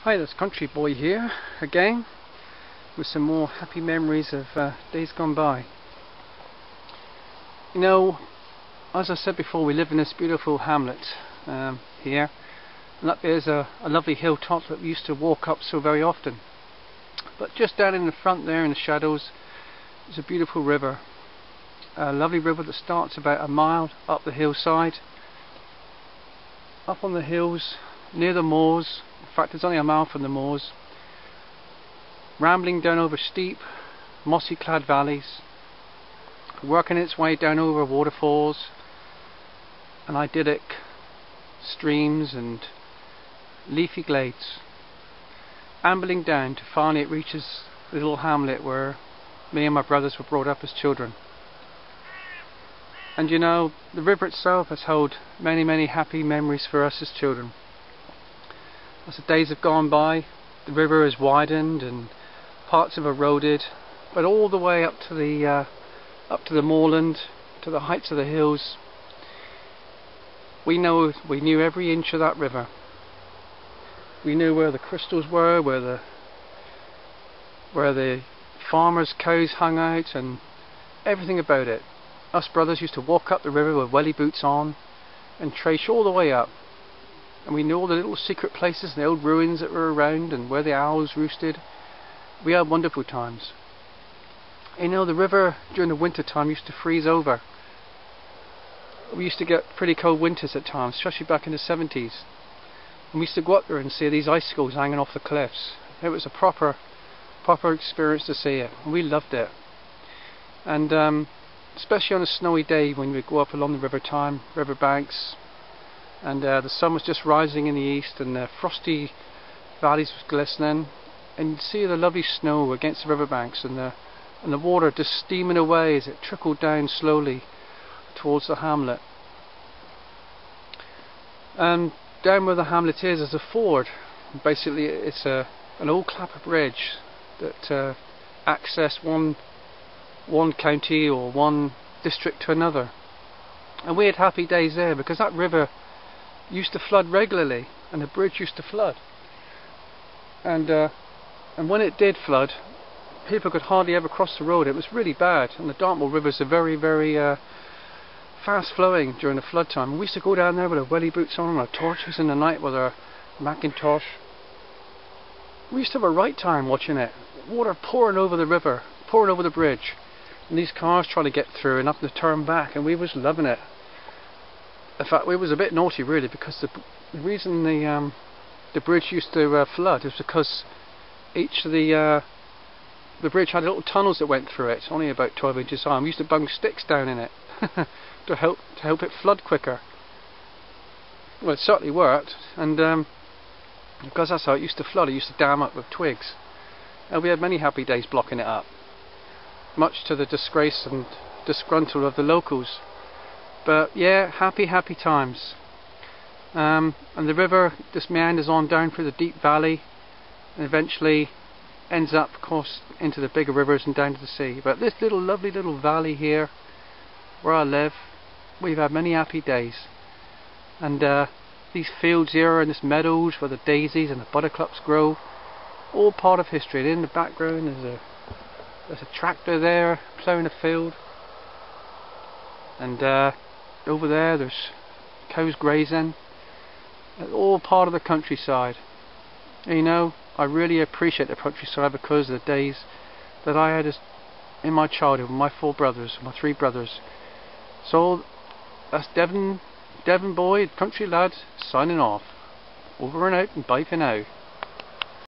Hi, this country boy here again with some more happy memories of days gone by. You know, as I said before, we live in this beautiful hamlet here, and up there's a lovely hilltop that we used to walk up so very often. But just down in the front there in the shadows is a beautiful river, a lovely river that starts about a mile up the hillside, up on the hills near the moors. In fact, it's only a mile from the moors, rambling down over steep, mossy clad valleys, working its way down over waterfalls and idyllic streams and leafy glades, ambling down to finally it reaches the little hamlet where me and my brothers were brought up as children. And you know, the river itself has held many, many happy memories for us as children. As the days have gone by, the river has widened and parts have eroded, but all the way up to the moorland, to the heights of the hills, we knew every inch of that river. We knew where the crystals were, where the farmers' cows hung out, and everything about it. Us brothers used to walk up the river with welly boots on and trace all the way up. And we knew all the little secret places and the old ruins that were around and where the owls roosted. We had wonderful times. You know, the river during the winter time used to freeze over. We used to get pretty cold winters at times, especially back in the 70s. And we used to go up there and see these icicles hanging off the cliffs. It was a proper experience to see it, and we loved it. And especially on a snowy day when we go up along the river banks, and the sun was just rising in the east and the frosty valleys was glistening, and you'd see the lovely snow against the riverbanks and the water just steaming away as it trickled down slowly towards the hamlet. And down where the hamlet is a ford. Basically it's an old clapper bridge that access one county or one district to another. And we had happy days there because that river used to flood regularly and the bridge used to flood. And when it did flood, people could hardly ever cross the road. It was really bad, and the Dartmoor rivers are very, very fast flowing during the flood time. And we used to go down there with our welly boots on and our torches in the night with our Macintosh. We used to have a right time watching it. Water pouring over the river, pouring over the bridge, and these cars trying to get through and having to turn back, and we was loving it. In fact, we was a bit naughty really, because the reason the bridge used to flood is because each of the bridge had little tunnels that went through it, only about 12 inches high. We used to bung sticks down in it to help it flood quicker. Well, it certainly worked, and because that's how it used to flood, it used to dam up with twigs. And we had many happy days blocking it up, much to the disgrace and disgruntle of the locals. But yeah, happy times. And the river just meanders on down through the deep valley and eventually ends up, of course, into the bigger rivers and down to the sea. But this lovely little valley here where I live, we've had many happy days. And these fields here and this meadows where the daisies and the buttercups grow, all part of history. And in the background there's a tractor there ploughing a field, and over there there's cows grazing. It's all part of the countryside. And you know, I really appreciate the countryside because of the days that I had in my childhood with my my 3 brothers. So that's Devon boy, country lad, signing off. Over and out and bye for now.